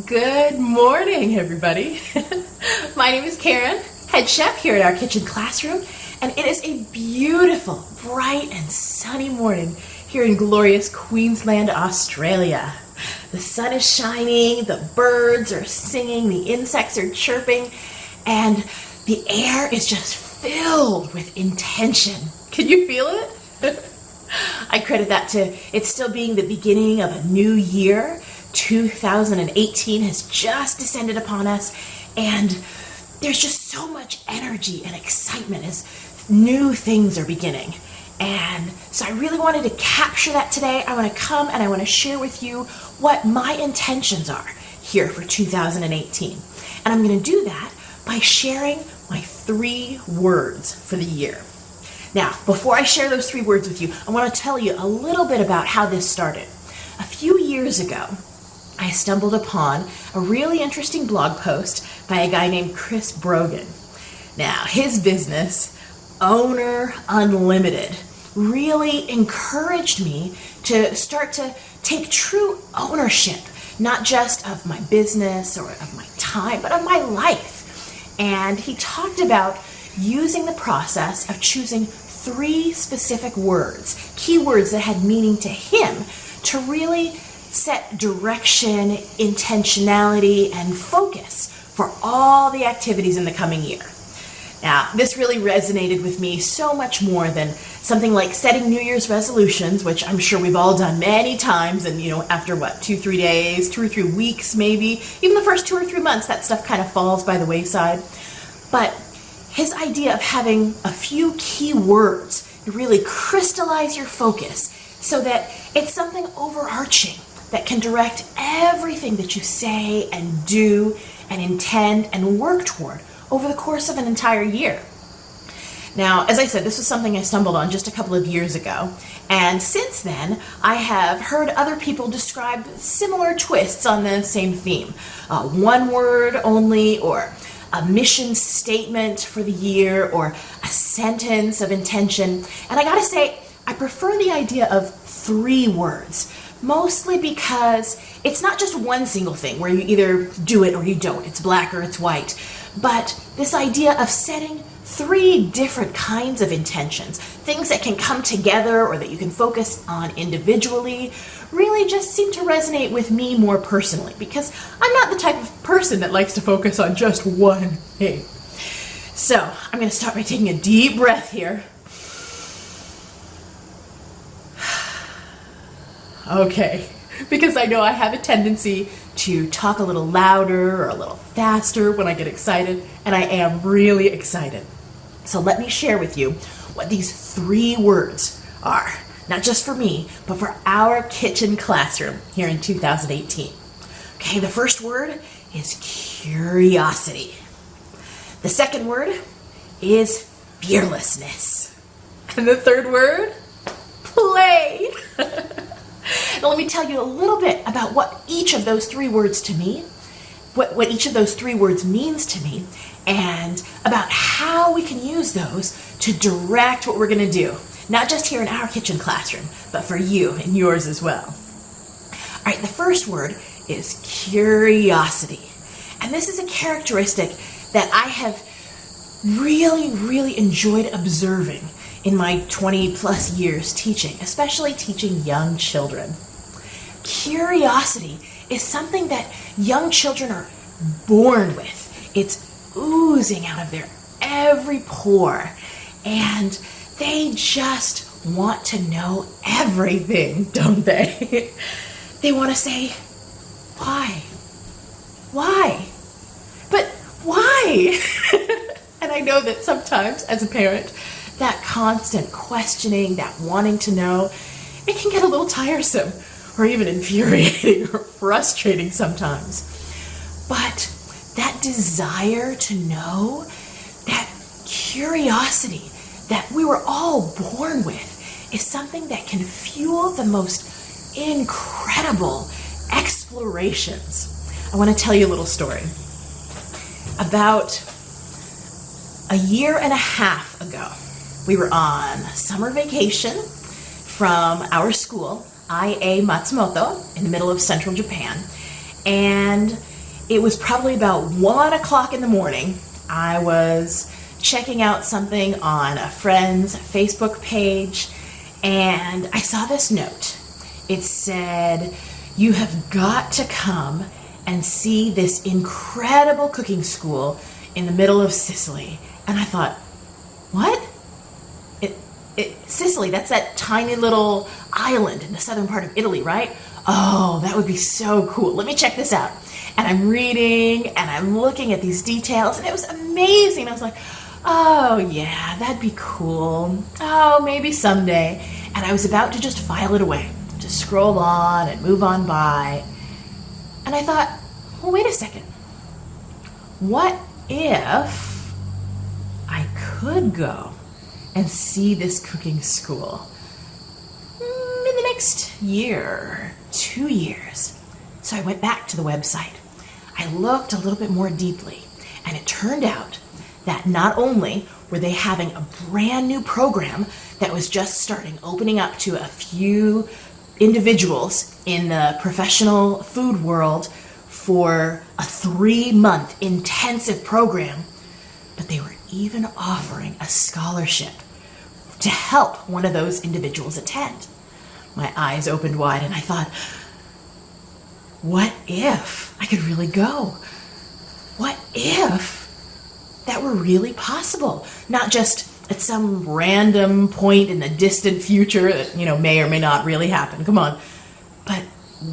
Good morning, everybody. My name is Karen, head chef here at our kitchen classroom, and it is a beautiful, bright and sunny morning here in glorious Queensland, Australia. The sun is shining, the birds are singing, the insects are chirping, and the air is just filled with intention. Can you feel it? I credit that to it still being the beginning of a new year. 2018 has just descended upon us, and there's just so much energy and excitement as new things are beginning. And so I really wanted to capture that today. I want to come and I want to share with you what my intentions are here for 2018. And I'm going to do that by sharing my 3 words for the year. Now, before I share those 3 words with you, I want to tell you a little bit about how this started. A few years ago, I stumbled upon a really interesting blog post by a guy named Chris Brogan. Now, his business, Owner Unlimited, really encouraged me to start to take true ownership, not just of my business or of my time, but of my life. And he talked about using the process of choosing 3 specific words, keywords that had meaning to him, to really set direction, intentionality, and focus for all the activities in the coming year. Now, this really resonated with me so much more than something like setting New Year's resolutions, which I'm sure we've all done many times, and after 2-3 days, 2 or 3 weeks maybe, even the first 2 or 3 months, that stuff kind of falls by the wayside. But his idea of having a few key words to really crystallize your focus so that it's something overarching that can direct everything that you say and do and intend and work toward over the course of an entire year. Now, as I said, this was something I stumbled on just a couple of years ago, and since then I have heard other people describe similar twists on the same theme. One word only, or a mission statement for the year, or a sentence of intention. And I gotta say, I prefer the idea of 3 words, mostly because it's not just one single thing where you either do it or you don't. It's black or it's white. But this idea of setting 3 different kinds of intentions, things that can come together or that you can focus on individually, really just seem to resonate with me more personally, because I'm not the type of person that likes to focus on just one thing. So I'm going to start by taking a deep breath here. Okay, because I know I have a tendency to talk a little louder or a little faster when I get excited, and I am really excited. So let me share with you what these 3 words are, not just for me, but for our kitchen classroom here in 2018. Okay, the first word is curiosity. The second word is fearlessness. And the third word, play. Now let me tell you a little bit about what each of those 3 words to me, what each of those 3 words means to me, and about how we can use those to direct what we're going to do, not just here in our kitchen classroom, but for you and yours as well. All right, the first word is curiosity. And this is a characteristic that I have really, really enjoyed observing in my 20 plus years teaching, especially teaching young children. Curiosity is something that young children are born with. It's oozing out of their every pore, and they just want to know everything, don't they? They want to say, why? Why? But why? And I know that sometimes as a parent, that constant questioning, that wanting to know, it can get a little tiresome or even infuriating or frustrating sometimes. But that desire to know, that curiosity that we were all born with, is something that can fuel the most incredible explorations. I want to tell you a little story. About a year and a half ago, we were on summer vacation from our school Ia Matsumoto in the middle of central Japan. And it was probably about 1 o'clock in the morning. I was checking out something on a friend's Facebook page, and I saw this note. It said, "You have got to come and see this incredible cooking school in the middle of Sicily." And I thought, what? Sicily, that's that tiny little island in the southern part of Italy, right? Oh, that would be so cool. Let me check this out. And I'm reading and I'm looking at these details, and it was amazing. I was like, oh yeah, that'd be cool. Oh, maybe someday. And I was about to just file it away, to scroll on and move on by. And I thought, well, wait a second. What if I could go and see this cooking school in the next year, 2 years? So I went back to the website. I looked a little bit more deeply, and it turned out that not only were they having a brand new program that was just starting, opening up to a few individuals in the professional food world for a 3-month intensive program, but they were even offering a scholarship to help one of those individuals attend. My eyes opened wide, and I thought, what if I could really go? What if that were really possible? Not just at some random point in the distant future that, may or may not really happen. Come on. But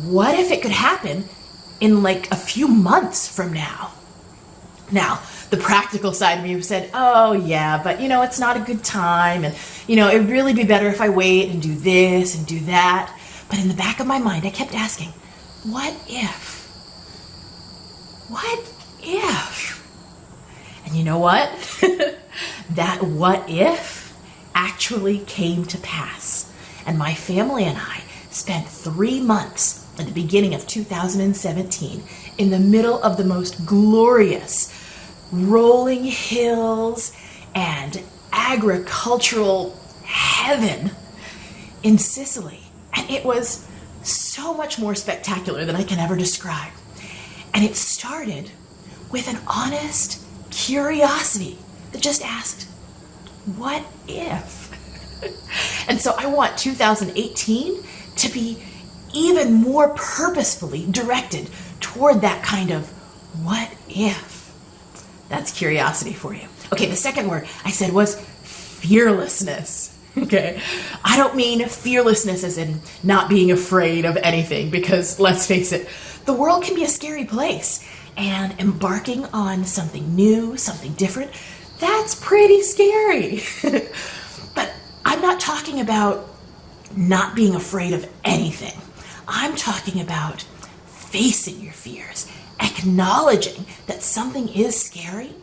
what if it could happen in like a few months from now? Now, the practical side of me said, oh yeah, but it's not a good time, and it'd really be better if I wait and do this and do that. But in the back of my mind, I kept asking, what if? What if? And you know what? That what if actually came to pass. And my family and I spent 3 months at the beginning of 2017 in the middle of the most glorious rolling hills and agricultural heaven in Sicily. And it was so much more spectacular than I can ever describe. And it started with an honest curiosity that just asked, what if? And so I want 2018 to be even more purposefully directed toward that kind of what if. That's curiosity for you. Okay, the second word I said was fearlessness. Okay, I don't mean fearlessness as in not being afraid of anything, because let's face it, the world can be a scary place, and embarking on something new, something different, that's pretty scary. But I'm not talking about not being afraid of anything. I'm talking about facing your fears, acknowledging that something is scary,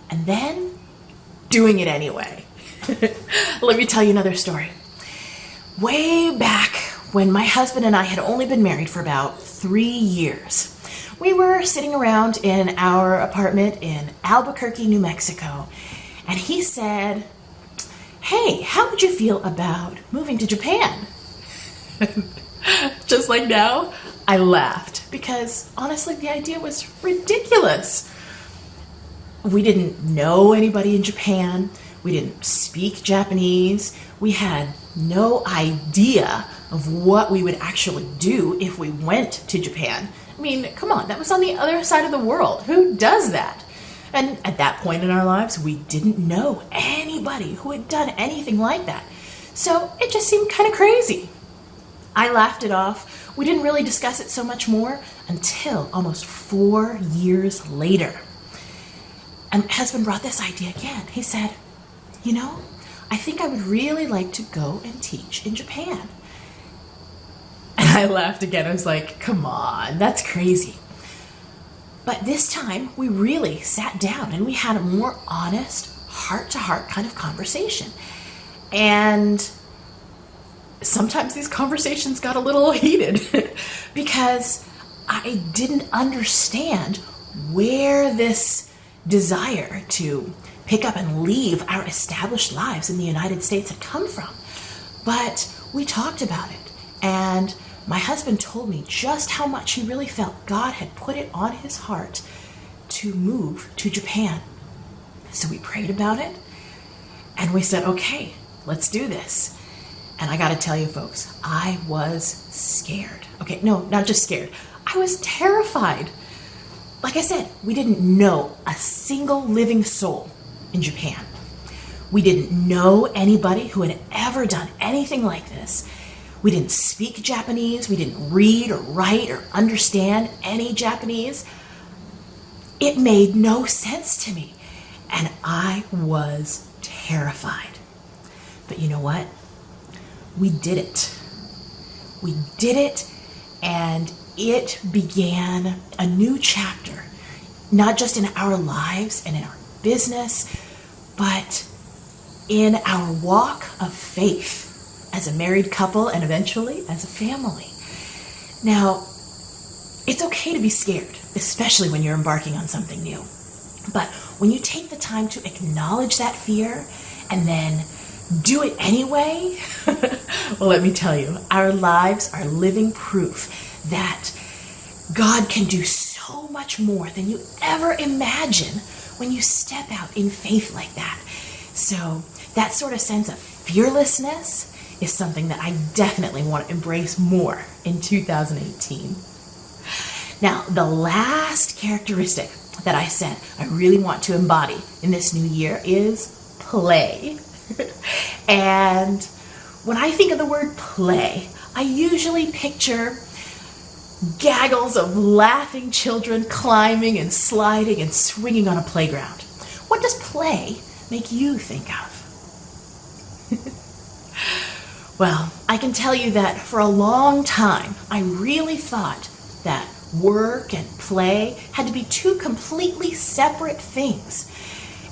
and then doing it anyway. Let me tell you another story. Way back when my husband and I had only been married for about 3 years, we were sitting around in our apartment in Albuquerque, New Mexico, and he said, "Hey, how would you feel about moving to Japan?" Just like now, I laughed because honestly, the idea was ridiculous. We didn't know anybody in Japan. We didn't speak Japanese. We had no idea of what we would actually do if we went to Japan. I mean, come on, that was on the other side of the world. Who does that? And at that point in our lives, we didn't know anybody who had done anything like that. So it just seemed kind of crazy. I laughed it off. We didn't really discuss it so much more until almost 4 years later. And my husband brought this idea again. He said, I think I would really like to go and teach in Japan. And I laughed again. I was like, come on, that's crazy. But this time we really sat down and we had a more honest, heart-to-heart kind of conversation. And sometimes these conversations got a little heated because I didn't understand where this desire to pick up and leave our established lives in the United States had come from. But we talked about it, and my husband told me just how much he really felt God had put it on his heart to move to Japan. So we prayed about it and we said, okay, let's do this. And I got to tell you folks, I was scared. Okay, no, not just scared. I was terrified. Like I said, we didn't know a single living soul in Japan. We didn't know anybody who had ever done anything like this. We didn't speak Japanese. We didn't read or write or understand any Japanese. It made no sense to me, and I was terrified. But you know what? We did it. We did it, and it began a new chapter, not just in our lives and in our business, but in our walk of faith as a married couple and eventually as a family. Now, it's okay to be scared, especially when you're embarking on something new. But when you take the time to acknowledge that fear and then do it anyway, well, let me tell you, our lives are living proof that God can do so much more than you ever imagine when you step out in faith like that. So that sort of sense of fearlessness is something that I definitely want to embrace more in 2018. Now, the last characteristic that I said I really want to embody in this new year is play. And when I think of the word play, I usually picture gaggles of laughing children climbing and sliding and swinging on a playground. What does play make you think of? Well, I can tell you that for a long time, I really thought that work and play had to be two completely separate things.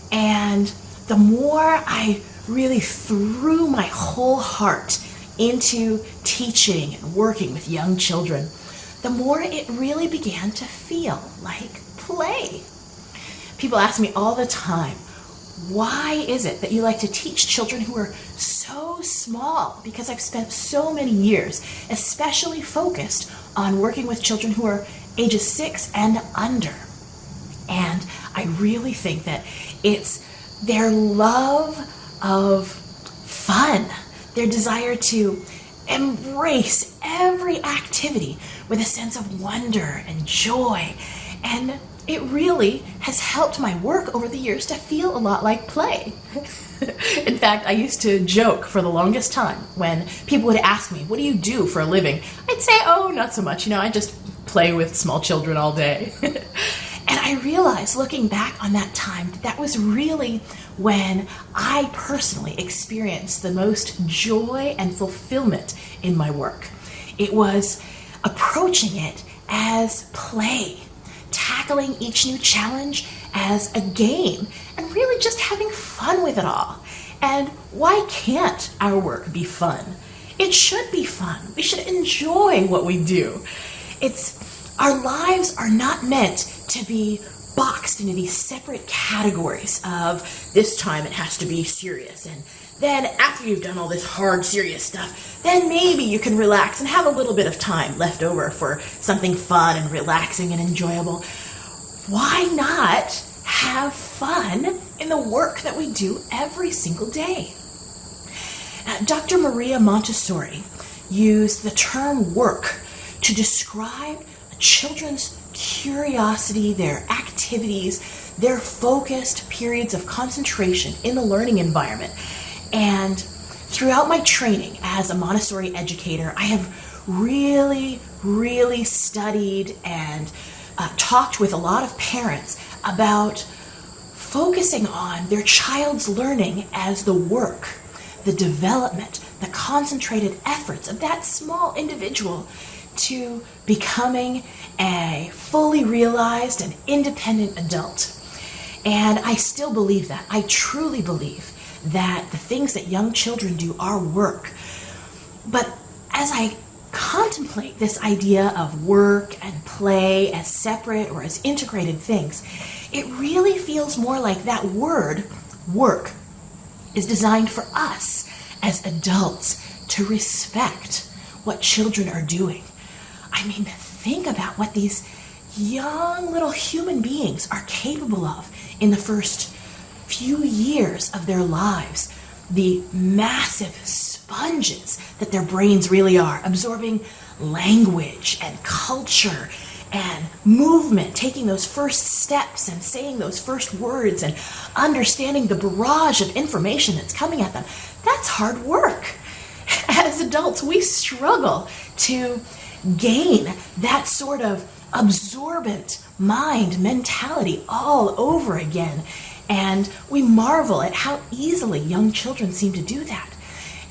And the more I really threw my whole heart into teaching and working with young children, the more it really began to feel like play. People ask me all the time, why is it that you like to teach children who are so small? Because I've spent so many years especially focused on working with children who are ages 6 and under. And I really think that it's their love of fun, their desire to embrace every activity with a sense of wonder and joy. And it really has helped my work over the years to feel a lot like play. In fact, I used to joke for the longest time when people would ask me, what do you do for a living? I'd say, oh, not so much. I just play with small children all day. And I realized looking back on that time, that was really when I personally experienced the most joy and fulfillment in my work. It was approaching it as play, tackling each new challenge as a game, and really just having fun with it all. And why can't our work be fun? It should be fun. We should enjoy what we do. Our lives are not meant to be boxed into these separate categories of this time it has to be serious, and then after you've done all this hard, serious stuff, then maybe you can relax and have a little bit of time left over for something fun and relaxing and enjoyable. Why not have fun in the work that we do every single day? Dr. Maria Montessori used the term work to describe children's curiosity, their activities, their focused periods of concentration in the learning environment. And throughout my training as a Montessori educator, I have really studied and talked with a lot of parents about focusing on their child's learning as the work, the development, the concentrated efforts of that small individual to becoming a fully realized and independent adult. And I still believe that. I truly believe that the things that young children do are work. But as I contemplate this idea of work and play as separate or as integrated things, it really feels more like that word, work, is designed for us as adults to respect what children are doing, I mean, think about what these young little human beings are capable of in the first few years of their lives. The massive sponges that their brains really are, absorbing language and culture and movement, taking those first steps and saying those first words and understanding the barrage of information that's coming at them. That's hard work. As adults, we struggle to gain that sort of absorbent mind mentality all over again. And we marvel at how easily young children seem to do that.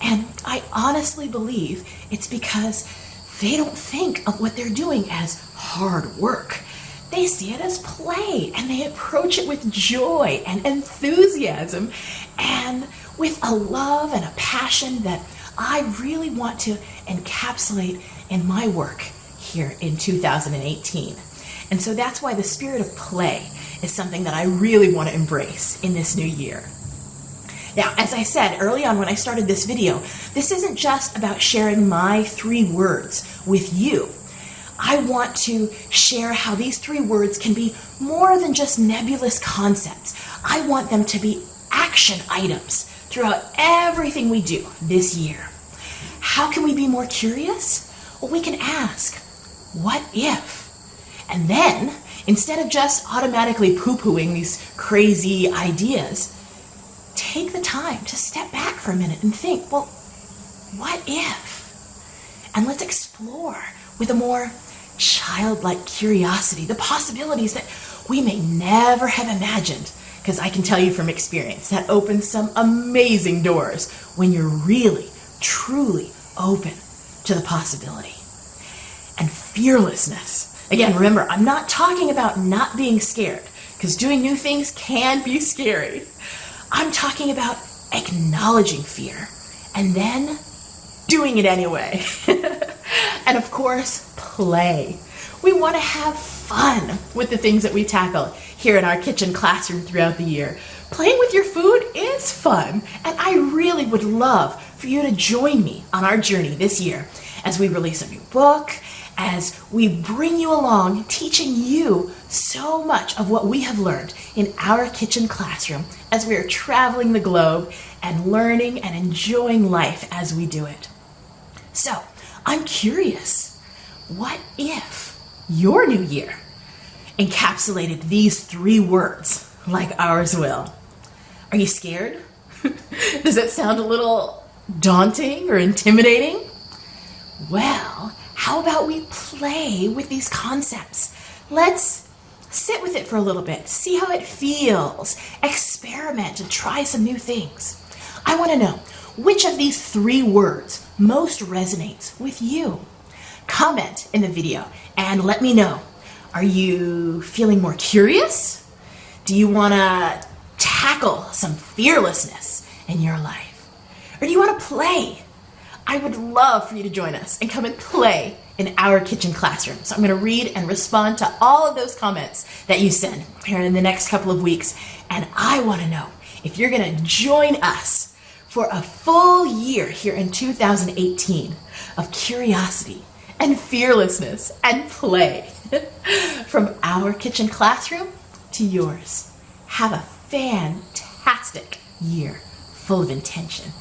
And I honestly believe it's because they don't think of what they're doing as hard work. They see it as play, and they approach it with joy and enthusiasm and with a love and a passion that I really want to encapsulate in my work here in 2018. And so that's why the spirit of play is something that I really want to embrace in this new year. Now, as I said early on when I started this video, this isn't just about sharing my 3 words with you. I want to share how these 3 words can be more than just nebulous concepts. I want them to be action items throughout everything we do this year. How can we be more curious? Well, we can ask, what if? And then, instead of just automatically poo-pooing these crazy ideas, take the time to step back for a minute and think, well, what if? And let's explore with a more childlike curiosity the possibilities that we may never have imagined. Because I can tell you from experience, that opens some amazing doors when you're really, truly open to the possibility. And fearlessness. Again, remember, I'm not talking about not being scared, because doing new things can be scary. I'm talking about acknowledging fear and then doing it anyway. And of course, play. We want to have fun with the things that we tackle here in our kitchen classroom throughout the year. Playing with your food is fun, and I really would love for you to join me on our journey this year as we release a new book, as we bring you along, teaching you so much of what we have learned in our kitchen classroom as we are traveling the globe and learning and enjoying life as we do it. So, I'm curious, what if your new year encapsulated these 3 words like ours will? Are you scared? Does that sound a little daunting or intimidating? Well, how about we play with these concepts? Let's sit with it for a little bit, see how it feels, experiment and try some new things. I want to know which of these 3 words most resonates with you. Comment in the video and let me know. Are you feeling more curious? Do you want to tackle some fearlessness in your life? Or do you want to play? I would love for you to join us and come and play in our kitchen classroom. So I'm going to read and respond to all of those comments that you send here in the next couple of weeks. And I want to know if you're going to join us for a full year here in 2018 of curiosity and fearlessness and play. From our kitchen classroom to yours. Have a fantastic year full of intention.